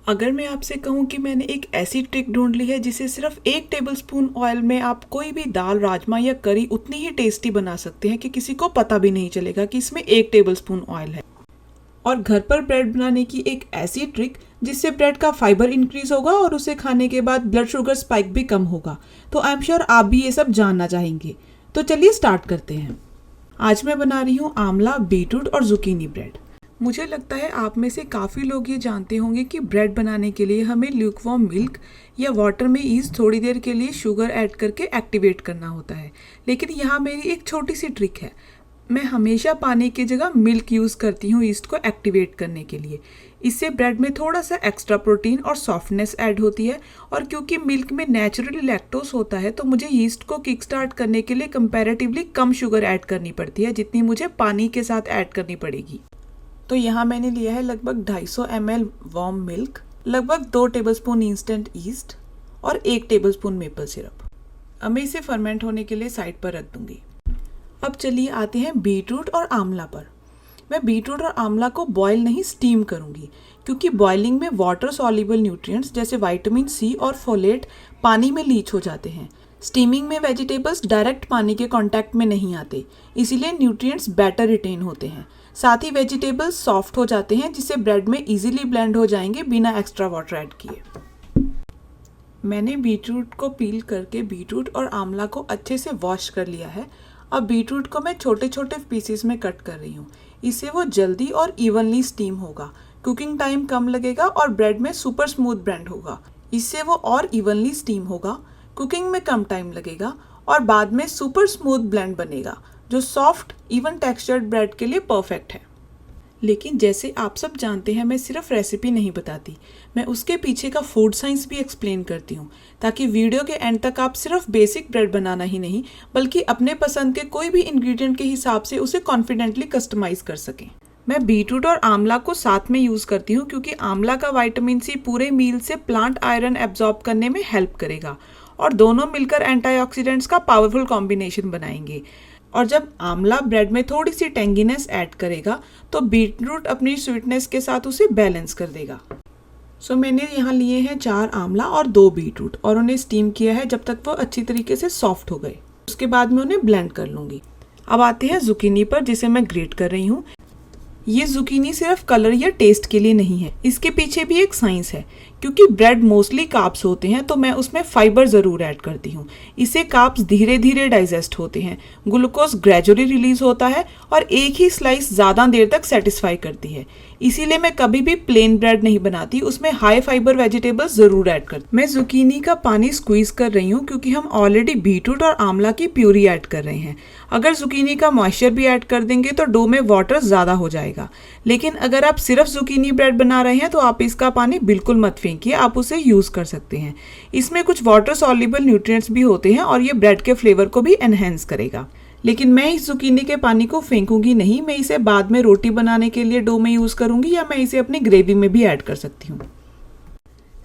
अगर मैं आपसे कहूँ कि मैंने एक ऐसी ट्रिक ढूंढ ली है जिसे सिर्फ 1 टेबलस्पून ऑयल में आप कोई भी दाल, राजमा या करी उतनी ही टेस्टी बना सकते हैं कि किसी को पता भी नहीं चलेगा कि इसमें 1 टेबलस्पून ऑयल है। और घर पर ब्रेड बनाने की एक ऐसी ट्रिक जिससे ब्रेड का फाइबर इंक्रीज होगा और उसे खाने के बाद ब्लड शुगर स्पाइक भी कम होगा। तो आई एम श्योर आप भी ये सब जानना चाहेंगे। तो चलिए स्टार्ट करते हैं। आज मैं बना रही हूँ आंवला, बीटरूट और जुकीनी ब्रेड। मुझे लगता है आप में से काफ़ी लोग ये जानते होंगे कि ब्रेड बनाने के लिए हमें ल्यूकवार्म मिल्क या वाटर में ईस्ट थोड़ी देर के लिए शुगर ऐड करके एक्टिवेट करना होता है। लेकिन यहाँ मेरी एक छोटी सी ट्रिक है। मैं हमेशा पानी की जगह मिल्क यूज़ करती हूँ ईस्ट को एक्टिवेट करने के लिए। इससे ब्रेड में थोड़ा सा एक्स्ट्रा प्रोटीन और सॉफ्टनेस ऐड होती है। और क्योंकि मिल्क में नेचुरली लैक्टोज होता है तो मुझे ईस्ट को किक स्टार्ट करने के लिए कंपैरेटिवली कम शुगर ऐड करनी पड़ती है जितनी मुझे पानी के साथ ऐड करनी पड़ेगी। तो यहाँ मैंने लिया है लगभग 250 ml वार्म मिल्क, लगभग 2 टेबलस्पून इंस्टेंट ईस्ट और 1 टेबलस्पून मेपल सिरप। अब मैं इसे फर्मेंट होने के लिए साइड पर रख दूंगी। अब चलिए आते हैं बीटरूट और आंवला पर। मैं बीटरूट और आंवला को बॉयल नहीं स्टीम करूंगी क्योंकि बॉइलिंग में वाटर सॉल्युबल न्यूट्रिएंट्स जैसे विटामिन सी और फोलेट पानी में लीच हो जाते हैं। स्टीमिंग में वेजिटेबल्स डायरेक्ट पानी के कांटेक्ट में नहीं आते, इसीलिए न्यूट्रिएंट्स बेटर रिटेन होते हैं। साथ ही वेजिटेबल्स सॉफ्ट हो जाते हैं जिससे ब्रेड में इजीली ब्लेंड हो जाएंगे बिना एक्स्ट्रा वाटर ऐड किए। मैंने बीटरूट को पील करके बीटरूट और आंवला को अच्छे से वॉश कर लिया है। अब बीटरूट को मैं छोटे छोटे पीसेस में कट कर रही हूँ। इससे वो जल्दी और इवनली स्टीम होगा, कुकिंग टाइम कम लगेगा और ब्रेड में सुपर स्मूथ ब्लेंड होगा। इससे वो और इवनली स्टीम होगा, कुकिंग में कम टाइम लगेगा और बाद में सुपर स्मूथ ब्लेंड बनेगा जो सॉफ्ट इवन टेक्सचर्ड ब्रेड के लिए परफेक्ट है। लेकिन जैसे आप सब जानते हैं मैं सिर्फ रेसिपी नहीं बताती, मैं उसके पीछे का फूड साइंस भी एक्सप्लेन करती हूँ ताकि वीडियो के एंड तक आप सिर्फ बेसिक ब्रेड बनाना ही नहीं बल्कि अपने पसंद के कोई भी इंग्रेडिएंट के हिसाब से उसे कॉन्फिडेंटली कस्टमाइज कर सकें। मैं बीटरूट और आंवला को साथ में यूज़ करती हूँ क्योंकि आंवला का विटामिन सी पूरे मील से प्लांट आयरन एब्जॉर्ब करने में हेल्प करेगा और दोनों मिलकर एंटीऑक्सीडेंट्स का पावरफुल कॉम्बिनेशन बनाएंगे। और जब आंवला ब्रेड में थोड़ी सी टेंगीनेस ऐड करेगा तो बीटरूट अपनी स्वीटनेस के साथ उसे बैलेंस कर देगा। सो मैंने यहाँ लिए हैं 4 आंवला और 2 बीटरूट और उन्हें स्टीम किया है जब तक वो अच्छी तरीके से सॉफ्ट हो गए। उसके बाद मैं उन्हें ब्लेंड कर लूँगी। अब आते हैं जुकीनी पर जिसे मैं ग्रेट कर रही हूँ। ये जुकीनी सिर्फ कलर या टेस्ट के लिए नहीं है, इसके पीछे भी एक साइंस है। क्योंकि ब्रेड मोस्टली कार्ब्स होते हैं तो मैं उसमें फाइबर ज़रूर ऐड करती हूँ। इससे कार्ब्स धीरे धीरे डाइजेस्ट होते हैं, ग्लूकोज ग्रेजुअली रिलीज होता है और एक ही स्लाइस ज़्यादा देर तक सेटिस्फाई करती है। इसीलिए मैं कभी भी प्लेन ब्रेड नहीं बनाती, उसमें हाई फाइबर वेजिटेबल्स ज़रूर ऐड करती। मैं जुकीनी का पानी स्क्वीज कर रही हूँ क्योंकि हम ऑलरेडी बीटरूट और आंवला की प्यूरी ऐड कर रहे हैं। अगर जुकीनी का मॉइस्चर भी ऐड कर देंगे तो डो में वाटर ज़्यादा हो जाएगा। लेकिन अगर आप सिर्फ जुकीनी ब्रेड बना रहे हैं तो आप इसका पानी बिल्कुल मत फेंकिए, आप उसे यूज़ कर सकते हैं। इसमें कुछ वाटर सॉल्युबल न्यूट्रिएंट्स भी होते हैं और ये ब्रेड के फ्लेवर को भी एनहेंस करेगा। लेकिन मैं इस जुकीनी के पानी को फेंकूंगी नहीं, मैं इसे बाद में रोटी बनाने के लिए डो में यूज़ करूंगी या मैं इसे अपनी ग्रेवी में भी ऐड कर सकती हूँ।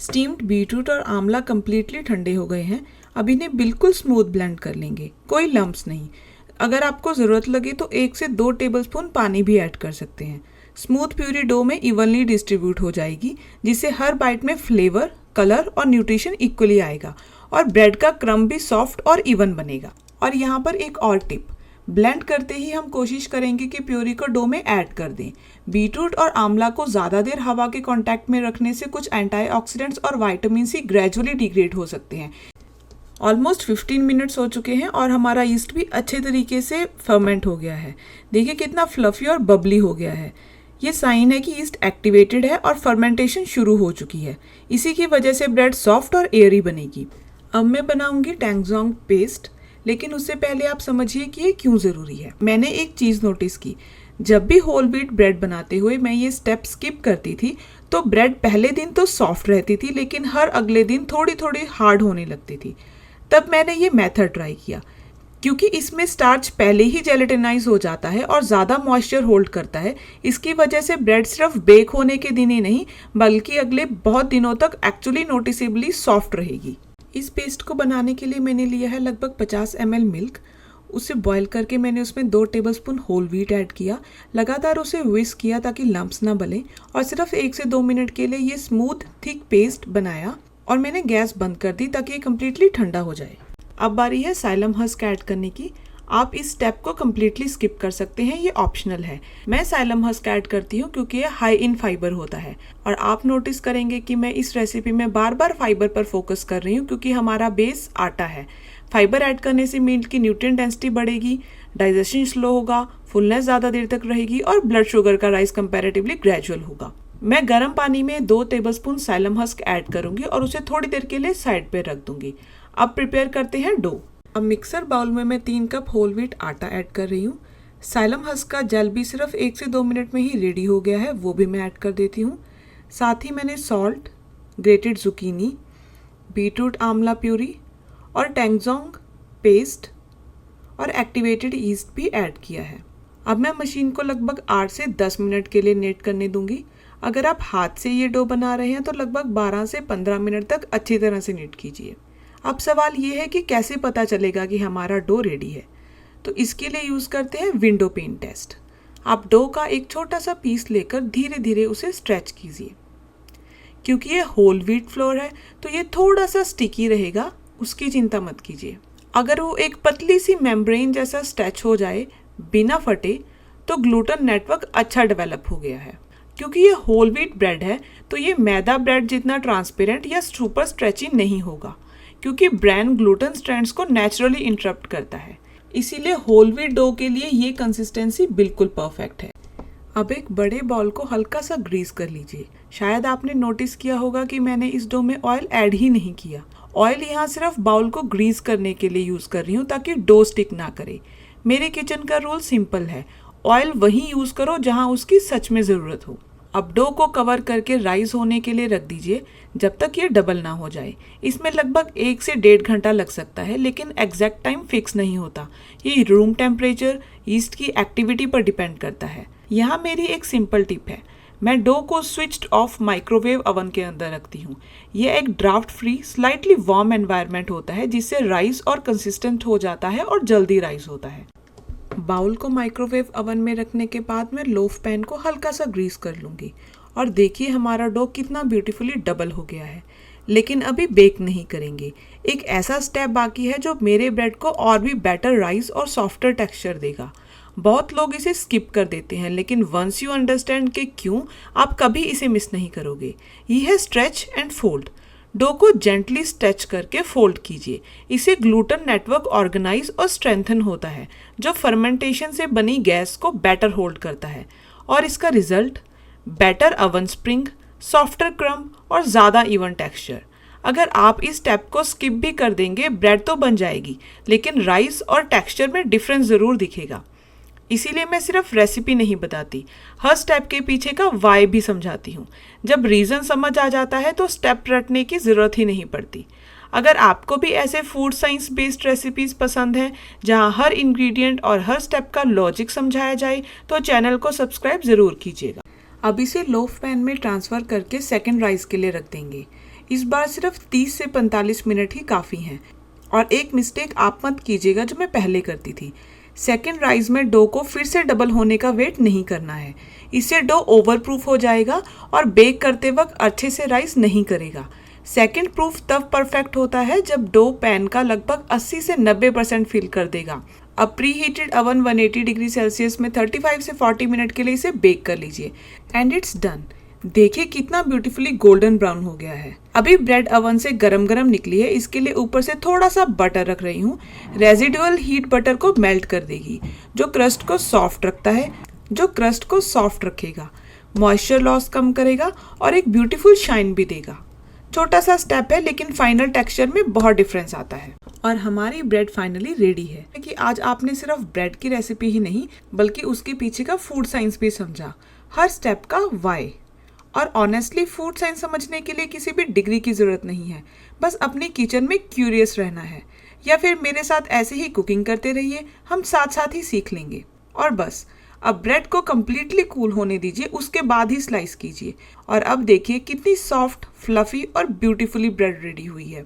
स्टीम्ड बीटरूट और आंवला कम्प्लीटली ठंडे हो गए हैं। अब इन्हें बिल्कुल स्मूथ ब्लेंड कर लेंगे, कोई लम्प्स नहीं। अगर आपको ज़रूरत लगे तो 1 से 2 टेबलस्पून पानी भी ऐड कर सकते हैं। स्मूथ प्यूरी डो में इवनली डिस्ट्रीब्यूट हो जाएगी जिससे हर बाइट में फ्लेवर, कलर और न्यूट्रिशन इक्वली आएगा और ब्रेड का क्रम्ब भी सॉफ्ट और इवन बनेगा। और यहाँ पर एक और टिप, ब्लेंड करते ही हम कोशिश करेंगे कि प्यूरी को डो में ऐड कर दें। बीटरूट और आंवला को ज़्यादा देर हवा के कांटेक्ट में रखने से कुछ एंटीऑक्सीडेंट्स और विटामिन सी ग्रेजुअली डिग्रेड हो सकते हैं। ऑलमोस्ट 15 मिनट्स हो चुके हैं और हमारा ईस्ट भी अच्छे तरीके से फर्मेंट हो गया है। देखिए कितना फ्लफी और बबली हो गया है। ये साइन है कि ईस्ट एक्टिवेटेड है और फर्मेंटेशन शुरू हो चुकी है। इसी की वजह से ब्रेड सॉफ्ट और एयरी बनेगी। अब मैं बनाऊंगी टैंगजोंग पेस्ट, लेकिन उससे पहले आप समझिए कि ये क्यों ज़रूरी है। मैंने एक चीज़ नोटिस की, जब भी होल व्हीट ब्रेड बनाते हुए मैं ये स्टेप स्किप करती थी तो ब्रेड पहले दिन तो सॉफ्ट रहती थी लेकिन हर अगले दिन थोड़ी थोड़ी हार्ड होने लगती थी। तब मैंने ये मेथड ट्राई किया क्योंकि इसमें स्टार्च पहले ही जेलेटिनाइज हो जाता है और ज़्यादा मॉइस्चर होल्ड करता है। इसकी वजह से ब्रेड सिर्फ बेक होने के दिन ही नहीं बल्कि अगले बहुत दिनों तक एक्चुअली नोटिसेबली सॉफ्ट रहेगी। इस पेस्ट को बनाने के लिए मैंने लिया है लगभग 50 ml मिल्क, उसे बॉईल करके मैंने उसमें 2 टेबलस्पून होल व्हीट ऐड किया। लगातार उसे विस्क किया ताकि लम्प्स ना बने और सिर्फ 1 से 2 मिनट के लिए ये स्मूथ थिक पेस्ट बनाया और मैंने गैस बंद कर दी ताकि ये कम्प्लीटली ठंडा हो जाए। अब बारी है साइलम हस्क ऐड करने की। आप इस स्टेप को कम्प्लीटली स्किप कर सकते हैं, ये ऑप्शनल है। मैं साइलम हस्क ऐड करती हूँ क्योंकि ये हाई इन फाइबर होता है और आप नोटिस करेंगे कि मैं इस रेसिपी में बार बार फाइबर पर फोकस कर रही हूँ क्योंकि हमारा बेस आटा है। फाइबर ऐड करने से मीट की न्यूट्रिएंट डेंसिटी बढ़ेगी, डाइजेशन स्लो होगा, फुलनेस ज़्यादा देर तक रहेगी और ब्लड शुगर का राइज कंपैरेटिवली ग्रेजुअल होगा। मैं गर्म पानी में 2 टेबलस्पून साइलम हस्क ऐड करूंगी और उसे थोड़ी देर के लिए साइड पे रख दूंगी। अब प्रिपेयर करते हैं डो। अब मिक्सर बाउल में मैं 3 कप होल व्हीट आटा ऐड कर रही हूँ। साइलम हस्क का जेल भी सिर्फ 1 से 2 मिनट में ही रेडी हो गया है, वो भी मैं ऐड कर देती हूँ। साथ ही मैंने सॉल्ट, ग्रेटेड जुकीनी, बीटरूट आंवला प्यूरी और टैंगजोंग पेस्ट और एक्टिवेटेड ईस्ट भी ऐड किया है। अब मैं मशीन को लगभग 8 से 10 मिनट के लिए नेट करने दूंगी। अगर आप हाथ से ये डो बना रहे हैं तो लगभग 12 से 15 मिनट तक अच्छी तरह से नेट कीजिए। अब सवाल ये है कि कैसे पता चलेगा कि हमारा डो रेडी है, तो इसके लिए यूज़ करते हैं विंडो पेन टेस्ट। आप डो का एक छोटा सा पीस लेकर धीरे धीरे उसे स्ट्रेच कीजिए। क्योंकि ये होल व्हीट फ्लोर है तो ये थोड़ा सा स्टिकी रहेगा, उसकी चिंता मत कीजिए। अगर वो एक पतली सी मेम्ब्रेन जैसा स्ट्रेच हो जाए बिना फटे तो ग्लूटेन नेटवर्क अच्छा डेवलप हो गया है। क्योंकि ये होल व्हीट ब्रेड है तो ये मैदा ब्रेड जितना ट्रांसपेरेंट या सुपर स्ट्रेची नहीं होगा, क्योंकि ब्रैन ग्लूटेन स्ट्रैंड्स को नेचुरली इंटरप्ट करता है। इसीलिए होल व्हीट डो के लिए ये कंसिस्टेंसी बिल्कुल परफेक्ट है। अब एक बड़े बॉल को हल्का सा ग्रीस कर लीजिए। शायद आपने नोटिस किया होगा कि मैंने इस डो में ऑयल ऐड ही नहीं किया। ऑयल यहाँ सिर्फ बाउल को ग्रीस करने के लिए यूज़ कर रही हूँ ताकि डो स्टिक ना करे। मेरे किचन का रूल सिंपल है, ऑयल वहीं यूज़ करो जहाँ उसकी सच में ज़रूरत हो। अब डो को कवर करके राइज होने के लिए रख दीजिए जब तक ये डबल ना हो जाए। इसमें लगभग 1 से 1.5 घंटा लग सकता है, लेकिन एग्जैक्ट टाइम फिक्स नहीं होता। ये रूम टेम्परेचर, ईस्ट की एक्टिविटी पर डिपेंड करता है। यहाँ मेरी एक सिंपल टिप है, मैं डो को स्विच्ड ऑफ माइक्रोवेव ओवन के अंदर रखती हूँ। यह एक draft free slightly warm environment होता है जिससे राइस और कंसिस्टेंट हो जाता है और जल्दी राइस होता है। बाउल को माइक्रोवेव ओवन में रखने के बाद मैं लोफ पैन को हल्का सा ग्रीस कर लूँगी और देखिए हमारा डो कितना ब्यूटीफुली डबल हो गया है। लेकिन अभी बेक नहीं करेंगे, एक ऐसा स्टेप बाकी है जो मेरे ब्रेड को और भी बेटर राइस और सॉफ्टर टेक्सचर देगा। बहुत लोग इसे स्किप कर देते हैं, लेकिन वंस यू अंडरस्टैंड कि क्यों, आप कभी इसे मिस नहीं करोगे। ये है स्ट्रेच एंड फोल्ड। डो को जेंटली स्ट्रेच करके फोल्ड कीजिए। इसे ग्लूटेन नेटवर्क ऑर्गेनाइज और स्ट्रेंथन होता है, जो फर्मेंटेशन से बनी गैस को बेटर होल्ड करता है। और इसका result better oven spring, softer crumb और ज़्यादा इवन टेक्सचर। अगर आप इस स्टेप को स्किप भी कर देंगे, ब्रेड तो बन जाएगी, लेकिन राइस और टेक्सचर में डिफरेंस ज़रूर दिखेगा। इसीलिए मैं सिर्फ रेसिपी नहीं बताती, हर स्टेप के पीछे का वाई भी समझाती हूँ। जब रीज़न समझ आ जाता है तो स्टेप रटने की ज़रूरत ही नहीं पड़ती। अगर आपको भी ऐसे फूड साइंस बेस्ड रेसिपीज़ पसंद हैं जहाँ हर इंग्रेडिएंट और हर स्टेप का लॉजिक समझाया जाए, तो चैनल को सब्सक्राइब ज़रूर कीजिएगा। अब इसे लोफ पैन में ट्रांसफ़र करके सेकेंड राइस के लिए रख देंगे। इस बार सिर्फ 30 से 45 मिनट ही काफ़ी हैं। और एक मिस्टेक आप मत कीजिएगा जो मैं पहले करती थी, सेकेंड राइस में डो को फिर से डबल होने का वेट नहीं करना है। इससे डो ओवर प्रूफ हो जाएगा और बेक करते वक्त अच्छे से राइस नहीं करेगा। सेकेंड प्रूफ तब परफेक्ट होता है जब डो पैन का लगभग 80 से 90% फिल कर देगा। अब pre heated oven 180 degree Celsius में 35 से 40 मिनट के लिए इसे बेक कर लीजिए एंड इट्स डन। देखिए कितना ब्यूटीफुली गोल्डन ब्राउन हो गया है। अभी ब्रेड ओवन से गरम गरम निकली है, इसके लिए ऊपर से थोड़ा सा बटर रख रही हूँ। रेजिडुअल हीट बटर को मेल्ट कर देगी, जो क्रस्ट को सॉफ्ट रखता है, जो क्रस्ट को सॉफ्ट रखेगा, मॉइस्चर लॉस कम करेगा और एक ब्यूटीफुल शाइन भी देगा। छोटा सा स्टेप है, लेकिन फाइनल टेक्सचर में बहुत डिफरेंस आता है। और हमारी ब्रेड फाइनली रेडी है। कि आज आपने सिर्फ ब्रेड की रेसिपी ही नहीं, बल्कि उसके पीछे का फूड साइंस भी समझा, हर स्टेप का वाई। और ऑनेस्टली फूड साइंस समझने के लिए किसी भी डिग्री की ज़रूरत नहीं है, बस अपनी किचन में क्यूरियस रहना है, या फिर मेरे साथ ऐसे ही कुकिंग करते रहिए, हम साथ साथ ही सीख लेंगे। और बस अब ब्रेड को कम्प्लीटली कूल होने दीजिए, उसके बाद ही स्लाइस कीजिए। और अब देखिए कितनी सॉफ्ट, फ्लफी और ब्यूटीफुली ब्रेड रेडी हुई है।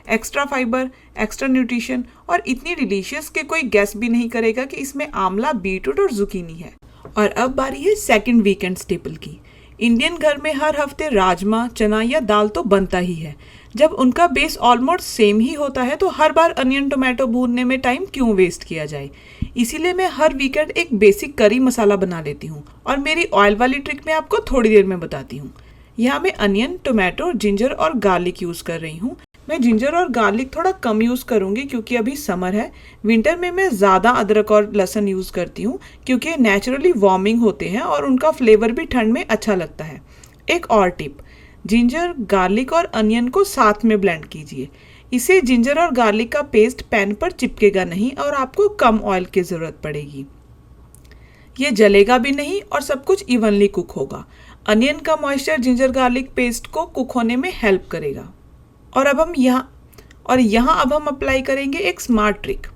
एक्स्ट्रा फाइबर, एक्स्ट्रा न्यूट्रिशन और इतनी डिलीशियस कि कोई गेस भी नहीं करेगा कि इसमें आंवला, बीटरूट और जुकीनी है। और अब बारी है सेकंड वीकेंड स्टेपल की। इंडियन घर में हर हफ्ते राजमा, चना या दाल तो बनता ही है। जब उनका बेस ऑलमोस्ट सेम ही होता है तो हर बार अनियन टोमेटो भूनने में टाइम क्यों वेस्ट किया जाए। इसीलिए मैं हर वीकेंड एक बेसिक करी मसाला बना लेती हूँ और मेरी ऑयल वाली ट्रिक मैं आपको थोड़ी देर में बताती हूँ। यहाँ मैं अनियन, टोमेटो, जिंजर और गार्लिक यूज़ कर रही हूँ। मैं जिंजर और गार्लिक थोड़ा कम यूज़ करूँगी क्योंकि अभी समर है। विंटर में मैं ज़्यादा अदरक और लहसुन यूज़ करती हूँ क्योंकि नेचुरली वार्मिंग होते हैं और उनका फ्लेवर भी ठंड में अच्छा लगता है। एक और टिप, जिंजर, गार्लिक और अनियन को साथ में ब्लेंड कीजिए। इससे जिंजर और गार्लिक का पेस्ट पैन पर चिपकेगा नहीं और आपको कम ऑयल की ज़रूरत पड़ेगी। ये जलेगा भी नहीं और सब कुछ इवनली कुक होगा। अनियन का मॉइस्चर जिंजर गार्लिक पेस्ट को कुक होने में हेल्प करेगा। और यहाँ अब हम अप्लाई करेंगे एक स्मार्ट ट्रिक।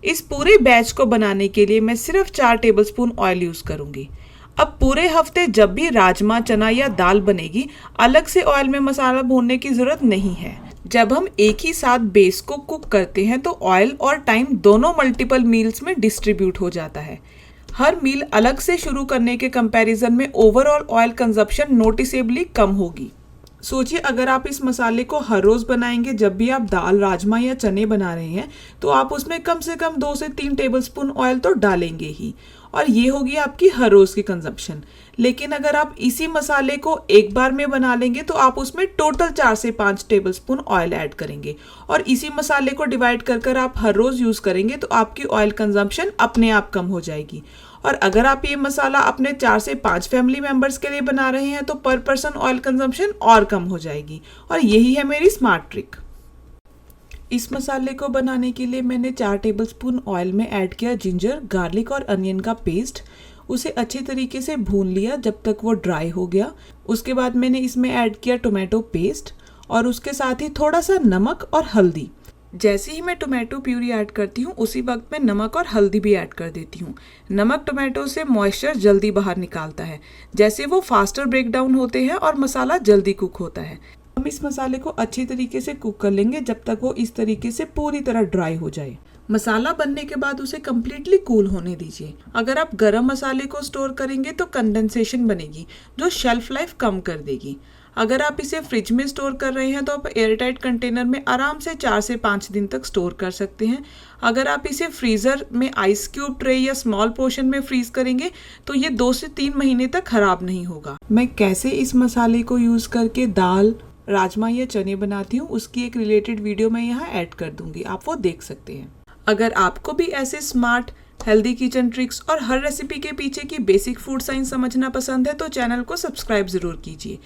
इस पूरे बैच को बनाने के लिए मैं सिर्फ 4 टेबलस्पून ऑयल यूज़ करूँगी। अब पूरे हफ्ते जब भी राजमा, चना या दाल बनेगी, अलग से ऑयल में मसाला भूनने की ज़रूरत नहीं है। जब हम एक ही साथ बेस को कुक करते हैं तो ऑयल और टाइम दोनों मल्टीपल मील्स में डिस्ट्रीब्यूट हो जाता है। हर मील अलग से शुरू करने के कंपैरिजन में ओवरऑल ऑयल कंजप्शन नोटिसेबली कम होगी। सोचिए, अगर आप इस मसाले को हर रोज़ बनाएंगे, जब भी आप दाल, राजमा या चने बना रहे हैं तो आप उसमें कम से कम 2 से 3 टेबलस्पून ऑयल तो डालेंगे ही, और ये होगी आपकी हर रोज़ की कंजप्शन। लेकिन अगर आप इसी मसाले को एक बार में बना लेंगे तो आप उसमें टोटल 4 से 5 टेबलस्पून ऑयल ऐड करेंगे, और इसी मसाले को डिवाइड कर आप हर रोज़ यूज़ करेंगे तो आपकी ऑयल कंजप्शन अपने आप कम हो जाएगी। और अगर आप ये मसाला अपने 4 से 5 फैमिली मेंबर्स के लिए बना रहे हैं तो पर पर्सन ऑयल कंजम्पशन और कम हो जाएगी। और यही है मेरी स्मार्ट ट्रिक। इस मसाले को बनाने के लिए मैंने 4 टेबलस्पून ऑयल में ऐड किया जिंजर, गार्लिक और अनियन का पेस्ट। उसे अच्छे तरीके से भून लिया जब तक वो ड्राई हो गया। उसके बाद मैंने इसमें ऐड किया टोमेटो पेस्ट और उसके साथ ही थोड़ा सा नमक और हल्दी। जैसे ही मैं टोमेटो प्यूरी ऐड करती हूँ उसी वक्त में नमक और हल्दी भी ऐड कर देती हूँ। नमक टोमेटो से मॉइस्चर जल्दी बाहर निकालता है, जैसे वो फास्टर ब्रेक डाउन होते हैं और मसाला जल्दी कुक होता है। हम इस मसाले को अच्छी तरीके से कुक कर लेंगे जब तक वो इस तरीके से पूरी तरह ड्राई हो जाए। मसाला बनने के बाद उसे कम्प्लीटली कूल होने दीजिए। अगर आप गरम मसाले को स्टोर करेंगे तो कंडेंसेशन बनेगी जो शेल्फ लाइफ कम कर देगी। अगर आप इसे फ्रिज में स्टोर कर रहे हैं तो आप एयरटाइट कंटेनर में आराम से 4 से 5 दिन तक स्टोर कर सकते हैं। अगर आप इसे फ्रीज़र में आइस क्यूब ट्रे या स्मॉल पोर्शन में फ्रीज करेंगे तो ये 2 से 3 महीने तक खराब नहीं होगा। मैं कैसे इस मसाले को यूज़ करके दाल, राजमा या चने बनाती हूँ उसकी एक रिलेटेड वीडियो मैं यहाँ ऐड कर दूंगी, आप वो देख सकते हैं। अगर आपको भी ऐसे स्मार्ट हेल्दी किचन ट्रिक्स और हर रेसिपी के पीछे की बेसिक फूड साइंस समझना पसंद है तो चैनल को सब्सक्राइब ज़रूर कीजिए।